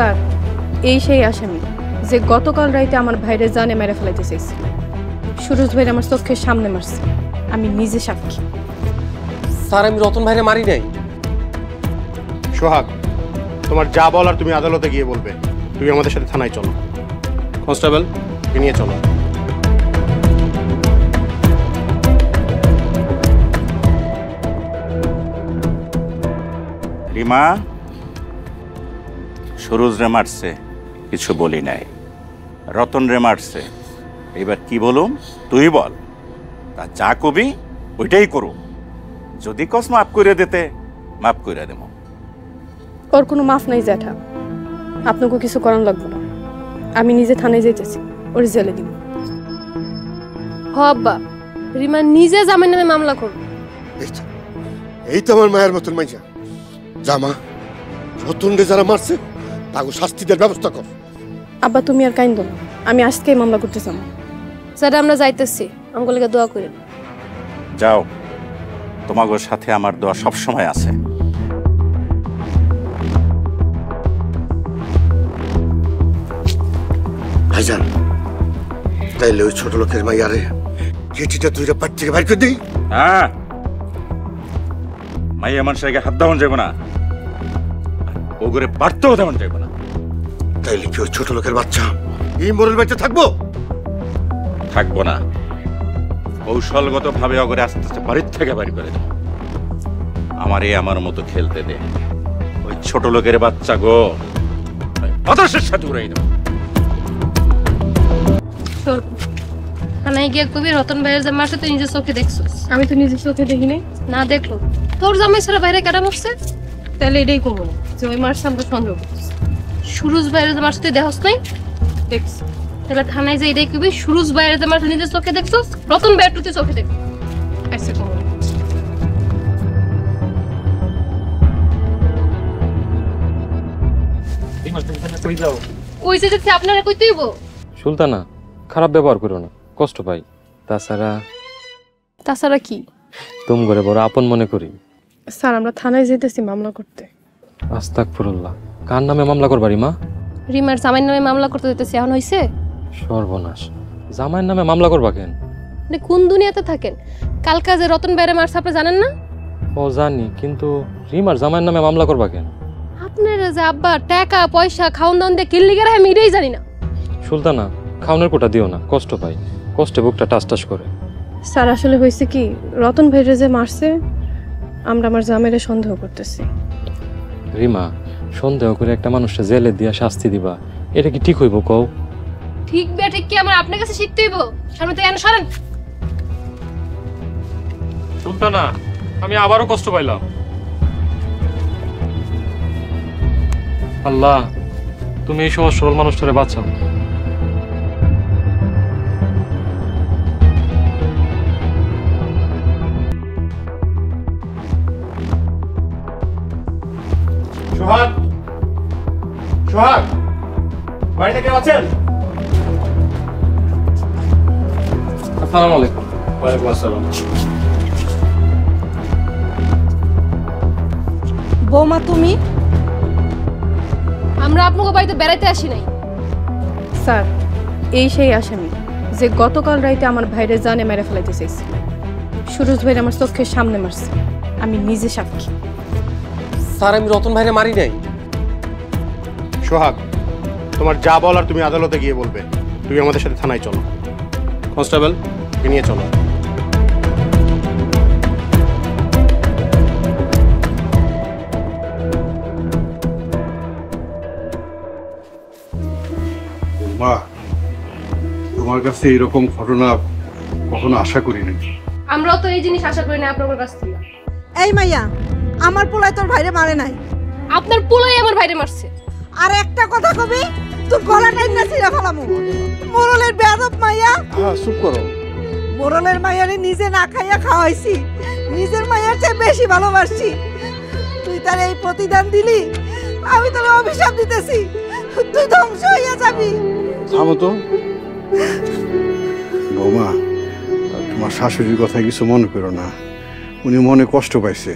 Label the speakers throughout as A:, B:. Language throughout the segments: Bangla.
A: স্যার, এই সেই আসামি যে গতকাল রাইতে আমার ভাইরে জানে মেরে ফেলাইতে চাইছে। সুরজ ভাই আমার চোখের সামনে মারছে, আমি নিজে সাক্ষী।
B: স্যার, আমি রতন ভাইরে মারি নাই।
C: সোহাগ, তোমার যা বলার তুমি আদালতে গিয়ে বলবে। তুমি আমাদের সাথে থানায় চলো। কনস্টেবল, নিয়ে চলো।
D: রিমা সুরজ রে মারছে, কিছু বলি নাই। রতন রে মারছে, এবার কি বলুম তুই বল। তা যা কবি ওইটাই করু। যদি কস মাফ করে দিতে মাফ করে দেব।
A: ওর কোনো মাফ নাই জ্যাঠা, আপনাকে কিছু করার লাগবে না। আমি নিজে থানায় যাইতেছি, ওর জেলে দিব।
E: হ আব্বা, রিমা নিজে জামিন নামে মামলা করবে।
F: এই তো আমার মায়ের মতন মাইয়া। জামা রতন রে যারা মারছে তাকে শাস্তি দেওয়ার ব্যবস্থা কর।
A: আব্বা তুমি আর কাইন্দ না, আমি আজকেই মামলা করতে চাই।
E: স্যার আমরা যাইতেছি, আমগুলোকে দোয়া করেন।
D: যাও, তোমাদের সাথে আমার দোয়া সব সময় আছে।
F: ভাইজান, তাইলে ওই ছোট লোকের মাইয়ারে কেটিটা দুইটা পাট থেকে বাইর করে দিই।
D: হ্যাঁ, মাইয়া মানুষকে হাত দেওয়া যাবে না, ওগরে বাড়তেও দেওয়া যাবে না।
F: তাইলে কি ওই ছোট লোকের বাচ্চা এই মোড়ল বাড়িতে থাকবো?
D: থাকবো না, কৌশলগত ভাবে অগরে আস্তে আস্তে বাড়ির থেকে বাড়ি করে দেব। আমার মতো খেলতে দে। ওই ছোট লোকের বাচ্চা গো বাতাসের সাথে উড়াই দেব।
E: থানায় গিয়ে কবি রতন ভাইয়ের যে মারছে তুই নিজের চোখে দেখছিস।
A: আমি তো নিজের চোখে দেখি নাই।
E: না দেখলো তোর জামাই ছাড়া বাইরে কেডা মারছে?
A: তাহলে এটাই করবো না যে ওই মারছে আমরা সন্দেহ করতেছি।
E: সুরজ ভাইয়ের যে মারছে তুই দেখছ নাই?
A: দেখছি।
E: তাহলে থানায় যে এটাই কবি সুরজ ভাইয়ের যে মারছে নিজের চোখে দেখছিস, রতন ভাইয়ের তুই চোখে দেখ।
A: আচ্ছা করবো।
E: কই যেতে আপনারা কই তুইব?
B: সুলতানা, খারাপ ব্যবহার করো না, কষ্ট পাই।
E: তাছাড়া কি?
B: তুম করে বড় আপন মনে করি।
A: স্যার আমরা থানায় যেতেছি মামলা করতে।
B: আস্তাগফিরুল্লাহ, কার নামে মামলা করবারি মা?
E: রিমার জামাইয়ের নামে মামলা করতে দিতেছি, এখন হইছে?
B: সর্বনাশ, জামাইয়ের নামে মামলা করবা কেন?
E: আপনি কোন দুনিয়াতে থাকেন? কালকা যে রতন ভাইয়ের মারছে আপনি জানেন না?
B: ও জানি, কিন্তু রিমার জামাইয়ের নামে মামলা করবা কেন?
E: আপনারা যে আব্বা টাকা পয়সা খাওন দাওন দিয়ে কিল্লি গেলে আমি এটাই জানি না।
B: সুলতানা, খাওনের কোটা দিও না, কষ্ট পাই, কষ্টে বুকটা টাস টাস করে।
A: স্যার আসলে হয়েছে কি, রতন ভাইরে যে মারছে আমরা আমার জামাইরে সন্দেহ করতেছি।
B: রিমা, সন্দেহ করে একটা মানুষকে জেলে দিয়া শাস্তি দিবা, এটা কি ঠিক হইব কও?
E: ঠিক ঠিক কি আমার আপনার কাছে শিখতে হইব? সামনে থেকে এনে সরেন।
B: সুলতানা, আমি আবারও কষ্ট পাইলাম। আল্লাহ, তুমি এই সহজ সরল মানুষটারে বাঁচাও।
C: সোহাগ, সোহাগ, বাড়িতে কেউ আছেন?
B: আসসালামু আলাইকুম।
C: ওয়ালাইকুম আসসালাম।
G: বৌমা তুমি?
E: আমরা আপনাকে বাড়িতে বেড়াইতে আসি নাই।
A: স্যার, এই সেই আসামি যে গতকাল রাইতে আমার ভাইরে জানে মেরে ফেলাইতে চাইছে। সুরজ ভাই আমার চোখের সামনে মারছে, আমি নিজে সাক্ষী।
B: স্যার, আমি রতন ভাইরে মারি নাই।
C: সোহাগ, তোমার যা বলার তুমি আদালতে গিয়ে বলবে। তুমি আমাদের সাথে থানায় চলো। কনস্টেবল, নিয়ে চলো।
H: মা, তোমার কাছে এরকম ঘটনা কখনো আশা করিনি।
E: আমরাও তো এই জিনিস আশা করি না আপনার কাছ থেকে।
G: এই মাইয়া, আমার পোলায় তোর ভাইরে মারে নাই।
E: আপনার পোলাই আমার ভাইরে মারছে।
G: আর একটা কথা কবি, তোর গলা টাইনা ছিঁড়া ফেলামু। মোরলের বেয়াদব মাইয়া।
F: চুপ করো।
G: মোরলের মাইয়ারে নিজে না খাইয়া খাওয়াইছি, নিজের মাইয়ার চেয়ে বেশি ভালোবাসছি। তুই তার এই প্রতিদান দিলি, আমি তোর অভিশাপ দিতেছি, তুই ধ্বংস হইয়া যাবি।
H: থামো তো বৌমা, তোমার শাশুড়ির কথা কিছু মনে করো না, উনি মনে কষ্ট পাইছে,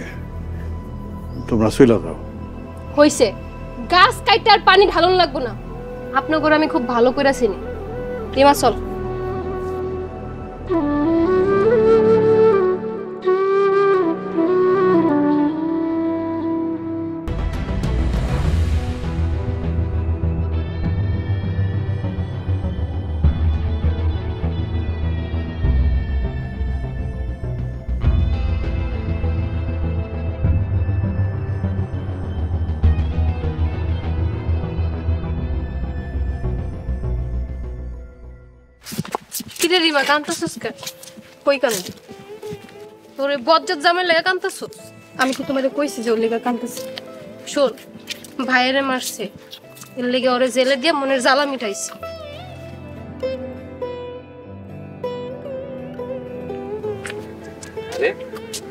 H: তোমরা চলে যাও।
E: হইছে, গাছ কাইতে আর পানি ঢালন লাগবো না। আপনার ঘরে আমি খুব ভালো করে চিনি। রিমা চল। কিরে রিমা কান্তাছস কেন?
A: কই কানে
E: তোর এই বজ্জাত জামাই লেগে কান্তাছস?
A: আমি কি তোমাদের কইছি যে ওর লেগা কাঁদতেছি?
E: শোন, ভাইয়েরে মারছে, এর লেগে ওরে জেলে দিয়ে মনের জ্বালা মিটাইছে।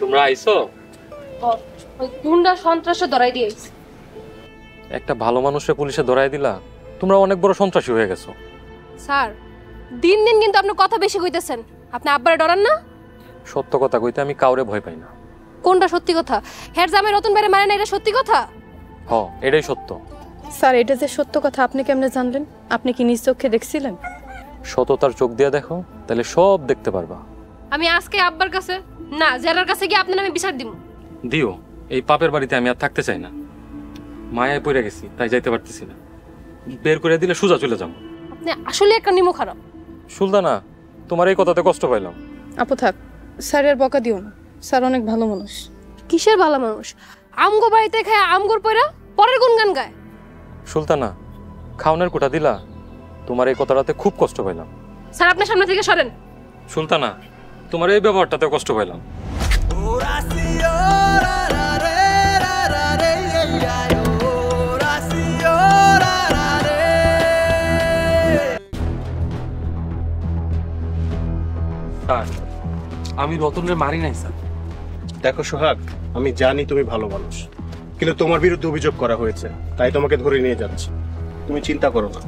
B: তোমরা আইছো?
E: ওই গুন্ডা সন্ত্রাসে ধরাই দিয়েছে।
B: একটা ভালো মানুষে পুলিশে ধরাই দিলা, তোমরা অনেক বড় সন্ত্রাসী হয়ে গেছো।
E: স্যার, দিন দিন কিন্তু আপনি কথা বেশি কইতেছেন। আপনি আব্বারে ডরান না?
B: সত্য কথা কইতে আমি কাউরে ভয় পাই না।
E: কোনটা সত্যি কথা? হের জামাই রতন বাইরে মারে না, এটা সত্যি কথা?
B: হ, এটাই সত্য।
A: স্যার, এটা যে সত্য কথা আপনি কেমনে জানলেন? আপনি কি নিজ চোখে দেখছিলেন?
B: সততার চোখ দিয়ে দেখো, তাহলে সব দেখতে পারবা।
E: আমি আজকে আব্বার কাছে না, জেরার কাছে গিয়ে আপনার আমি বিচার দিব।
B: দিও, এই পাপের বাড়িতে আমি আর থাকতে চাই না। মায়ায় পড়ে গেছি, তাই যাইতে পারতেছি না। বের করে দিলে সোজা চলে যাবো।
E: আপনি আসলে একটা নিমো খারাপ।
B: সুলতানা, তোমার এই কথাতে কষ্ট পাইলাম।
A: আপু থাক, স্যারের বকা দিও না। স্যার অনেক ভালো মানুষ।
E: কিসের ভালো মানুষ? আমগো বাড়িতে খায় আমগোর পয়রা পরের গুনগান গায়।
B: সুলতানা, খাওনের কোটা দিলা, তোমার এই কথাটাতে খুব কষ্ট পাইলাম।
E: স্যার, আপনার সামনে থেকে সরেন।
B: সুলতানা, তোমার এই ব্যবহারটাতে কষ্ট পাইলাম। আমি রতনের মারি নাই স্যার।
C: দেখো সোহাগ, আমি জানি তুমি ভালো মানুষ, কিন্তু তোমার বিরুদ্ধে অভিযোগ করা হয়েছে, তাই তোমাকে ধরে নিয়ে যাচ্ছি। তুমি চিন্তা করো না,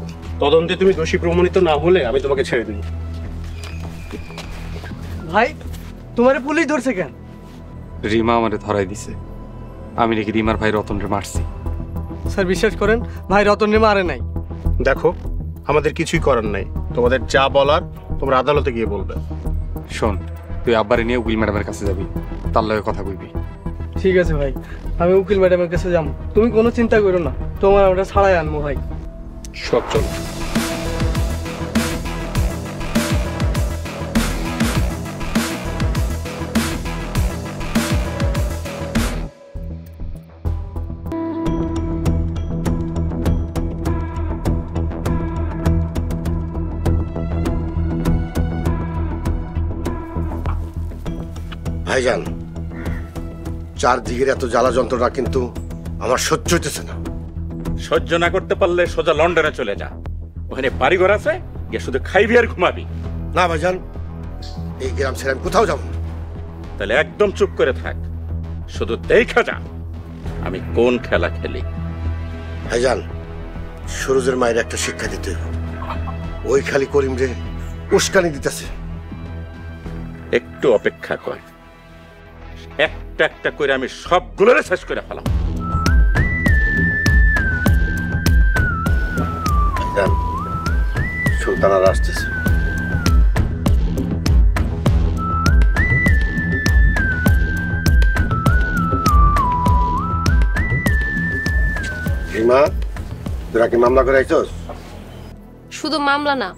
C: তদন্তে তুমি দোষী প্রমাণিত না হলে আমি তোমাকে ছেড়ে দিই।
I: ভাই, তোমারে পুলিশ ধরছে কেন?
B: রিমা আমারে ধরাই দিছে, আমি নাকি রিমার ভাই রতনরে মারছি।
I: স্যার, বিশ্বাস করেন, ভাই রতনে মারে নাই।
C: দেখো, আমাদের কিছুই করার নাই, তোমাদের যা বলার তোমরা আদালতে গিয়ে বলবে।
B: শোন, তুই আব্বারে নিয়ে উকিল ম্যাডামের কাছে যাবি, তার লগে কথা কইবি।
I: ঠিক আছে ভাই, আমি উকিল ম্যাডামের কাছে যাবো, তুমি কোনো চিন্তা করো না, তোমার আমরা ছাড়াই আনবো ভাই।
C: সব চলো।
F: ভাইজান, চারদিকের এত জ্বালা যন্ত্রণা কিন্তু আমার সহ্য হইতেছে না।
D: সহ্য না করতে পারলে সোজা লন্ডনে চলে যা, ওখানে বাড়িঘর আছে, গিয়ে শুধু খাইবি আর ঘুমাবি।
F: না ভাইজান, এই গ্রাম ছেড়ে আমি কোথাও যাব না।
D: তাহলে একদম চুপ করে থাক, শুধু দেখা যা আমি কোন খেলা খেলি।
F: ভাইজান, সুরজের মায়ের একটা শিক্ষা দিতে হইব। ওই খালি করিম রে উস্কানি দিতেছে।
D: একটু অপেক্ষা কর, একটা একটা করে আমি সবগুলোরে শেষ করে ফেলাম।
F: ভাইজান, সুলতানারা আসতেছে। রিমা, তোরা কি মামলা করে আইছস?
E: শুধু মামলা না,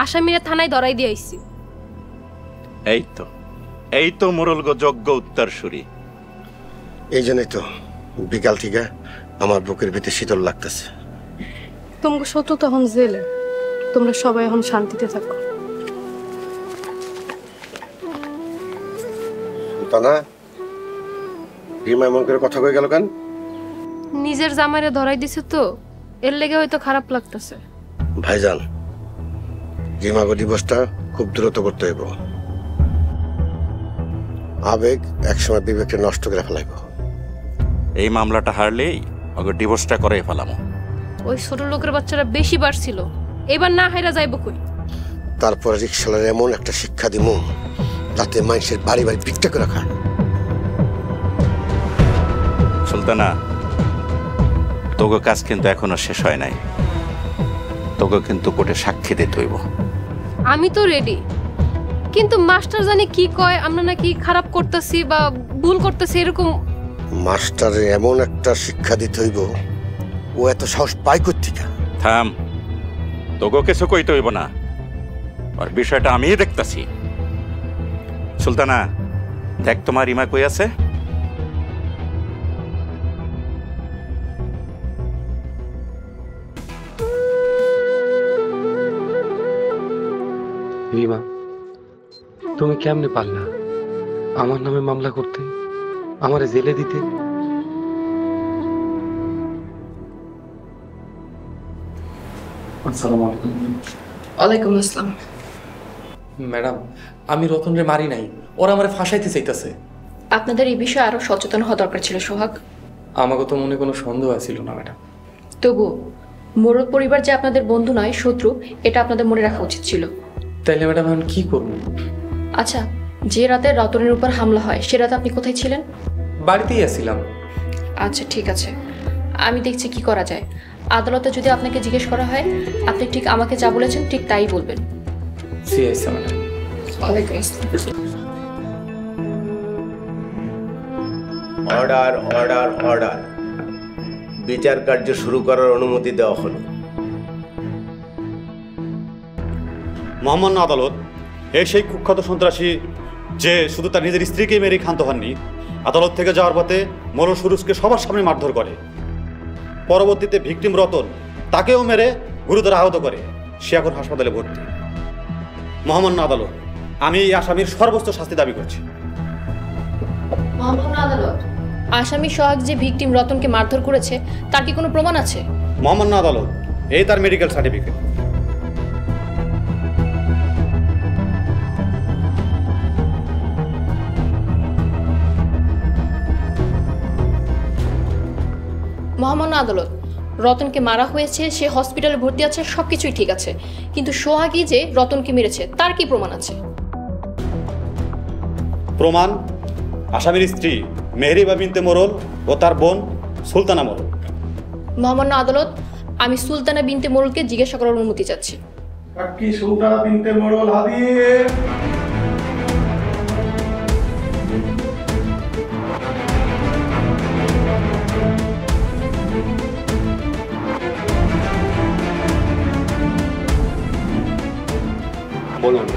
E: আসামিরা থানায় ধরাই দিয়ে আইছি।
D: এই তো মোরলগ যজ্ঞ উত্তরসূরি।
F: এই জন্যই তো বিকাল থেকে আমার বুকের ভিতরে শীতল লাগতেছে।
A: তোমাকে সত্য তখন জেলে, তোমরা সবাই এখন শান্তিতে থাকো।
F: সুলতানা, রিমা এমন করে কথা কয়ে গেল কেন?
E: নিজের জামাইরে ধরাই দিছে তো, এর লেগে হয়তো খারাপ লাগতেছে।
F: ভাইজান, রিমাগো ডিভোর্সটা খুব দ্রুত করতে হইব। আবেগ একসময় বিবেককে নষ্ট করে ফেলাইব।
D: এই মামলাটা হারলেই ওকে ডিভোর্সটা করে ফেলাম।
E: ওই ছোট লোকের বাচ্চারা বেশি বাড়ছিল, এবার না হাইরা যাইব কই।
F: তারপরে রিক্সালার এমন একটা শিক্ষা দিব যাতে মানুষের বাড়ি বাড়ি ভিক্ষা করে খায়।
D: সুলতানা, তোকে কাজ কিন্তু এখনো শেষ হয় নাই, তোকে কিন্তু কোর্টে সাক্ষী দিতে হইব।
E: আমি তো রেডি, কিন্তু মাস্টার জানি কি কয়, আমরা নাকি খারাপ করতেছি বা ভুল করতেছি এরকম।
F: মাস্টারে এমন একটা শিক্ষা দিতে হইব, ও এত সাহস পায় কোত্থেকে?
D: থাম, তোকে কিছু কইতে হইব না, আর বিষয়টা আমিই দেখতাছি। সুলতানা, দেখ তোমার রিমা কই আছে।
J: রিমা, তুমি কেমনে পারলা আমার নামে মামলা করতে, আমারে জেলে দিতে?
K: আসসালামু আলাইকুম।
L: ওয়ালাইকুম আসসালাম।
K: ম্যাডাম, আমি রতনরে মারি নাই, ওরা আমারে ফাঁসাইতে চাইতেছে।
L: আপনাদের এই বিষয়ে আরো সচেতন হওয়া দরকার ছিল সোহাগ।
K: আমাকে তো মনে কোনো সন্দেহ ছিল না ম্যাডাম।
L: তবু মোরল পরিবার যে আপনাদের বন্ধু নয়, শত্রু, এটা আপনাদের মনে রাখা উচিত ছিল।
K: তাইলে ম্যাডাম এখন কি করব?
L: আচ্ছা, যে রাতে রতনের উপর হামলা হয় সে রাতে আপনি কোথায় ছিলেন?
K: বাড়িতেই আছিলাম। আচ্ছা,
L: ঠিক আছে, আমি দেখছি কি করা যায়। আদালতে যদি আপনাকে জিজ্ঞেস করা হয়, আপনি ঠিক আমাকে যা বলেছেন ঠিক তাই বলবেন।
K: জি আচ্ছা ম্যাডাম।
L: ওয়ালাইকুম আসসালাম।
M: অর্ডার অর্ডার অর্ডার, বিচার কার্য শুরু করার অনুমতি দেওয়া হলো।
N: মহামান্য আদালত, এই সেই কুখ্যাত সন্ত্রাসী যে শুধু তার নিজের স্ত্রীকেই মেরে ক্ষান্ত হননি, আদালত থেকে যাওয়ার পথে মোরল সুরুজকে সবার সামনে মারধর করে, পরবর্তীতে ভিকটিম রতন তাকেও মেরে গুরুতর আহত করে। সে এখন হাসপাতালে ভর্তি। মহামান্য আদালত, আমি এই আসামির সর্বোচ্চ শাস্তি দাবি করছি।
L: মহামান্য আদালত, আসামি সোহাগ যে ভিকটিম রতনকে মারধর করেছে তার কি কোনো প্রমাণ আছে?
N: মহামান্য আদালত, এই তার মেডিকেল সার্টিফিকেট।
L: মহামান্য আদালত, রতনকে মারা হয়েছে, সে হসপিটালে ভর্তি আছে, সবকিছুই ঠিক আছে, কিন্তু সোহাগী যে রতনকে মেরেছে তার কি প্রমাণ আছে?
N: প্রমাণ আসামির স্ত্রী মেহরিবা বিনতে মোরল ও তার বোন সুলতানা মোরল।
L: মহামান্য আদালত, আমি সুলতানা বিনতে মোরলকে জিজ্ঞাসা করার অনুমতি চাচ্ছি।
O: সুলতানা বিনতে মোরল হাজির।
P: বলুন।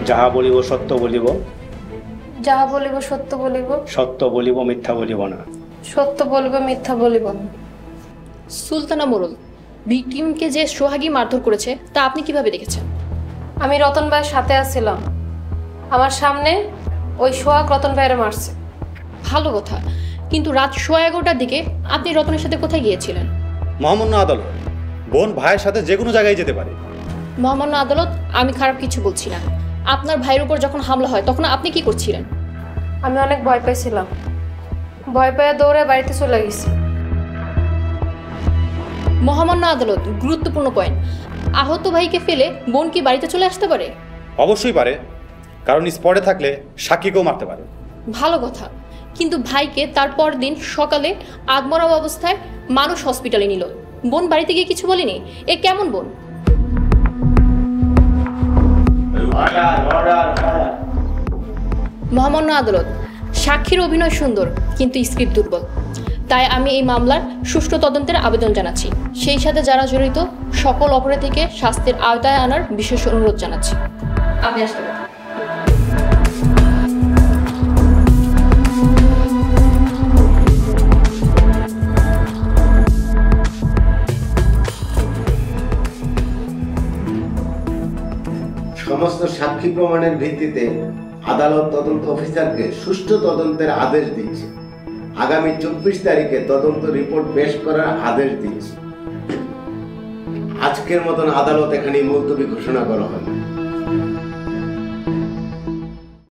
P: যাহা বলিব সত্য বলিব,
E: যাহা বলিব সত্য বলিব,
P: সত্য বলিব মিথ্যা বলিব না।
E: সত্য বলিব মিথ্যা বলিব না।
L: সুলতানা মোরল, ভিকটিমকে যে সোহাগী মারধর করেছে তা আপনি কিভাবে দেখেছেন?
E: আমি রতন ভাইয়ের সাথে আছিলাম, আমার সামনে ওই সোহাগ রতন ভাইয়ের মারছে।
L: ভালো কথা, কিন্তু রাত 11:15টার দিকে আপনি রতনের সাথে কোথায় গিয়েছিলেন?
N: মহামান্য আদালত, বোন ভাইয়ের সাথে যে কোনো জায়গায় যেতে পারে।
L: মহামান্য আদালত, আমি খারাপ কিছু বলছি না। আপনার ভাইয়ের উপর যখন হামলা হয় তখন আপনি কি করছিলেন?
E: আমি অনেক ভয় পাইছিলাম, ভয় পেয়ে দৌড়ে বাড়িতে চলে গেছি।
L: মহামান্য আদালত, গুরুত্বপূর্ণ পয়েন্ট, আহত ভাইকে ফেলে বোন কি বাড়িতে চলে আসতে পারে?
N: অবশ্যই পারে, কারণ স্পটে থাকলে সাক্ষীকেও মারতে পারে।
L: ভালো কথা, কিন্তু ভাইকে তারপর দিন সকালে আধমরা অবস্থায় মানুষ হসপিটালে নিল, বোন বাড়িতে গিয়ে কিছু বলেনি। এ কেমন বোন? মহামান্য আদালত, সাক্ষীর অভিনয় সুন্দর কিন্তু স্ক্রিপ্ট দুর্বল, তাই আমি এই মামলার সুষ্ঠু তদন্তের আবেদন জানাচ্ছি। সেই সাথে যারা জড়িত সকল অপরাধীকে শাস্তির আওতায় আনার বিশেষ অনুরোধ জানাচ্ছি। আপনি আসতে পারেন।
M: সমস্ত সাক্ষী প্রমাণের ভিত্তিতে আদালত তদন্ত অফিসারকে সুষ্ঠু তদন্তের আদেশ দিচ্ছে। আগামী 24 তারিখে তদন্ত রিপোর্ট পেশ করার আদেশ দিচ্ছে। আজকের মতন আদালত এখানে মুলতবি ঘোষণা করা হয়।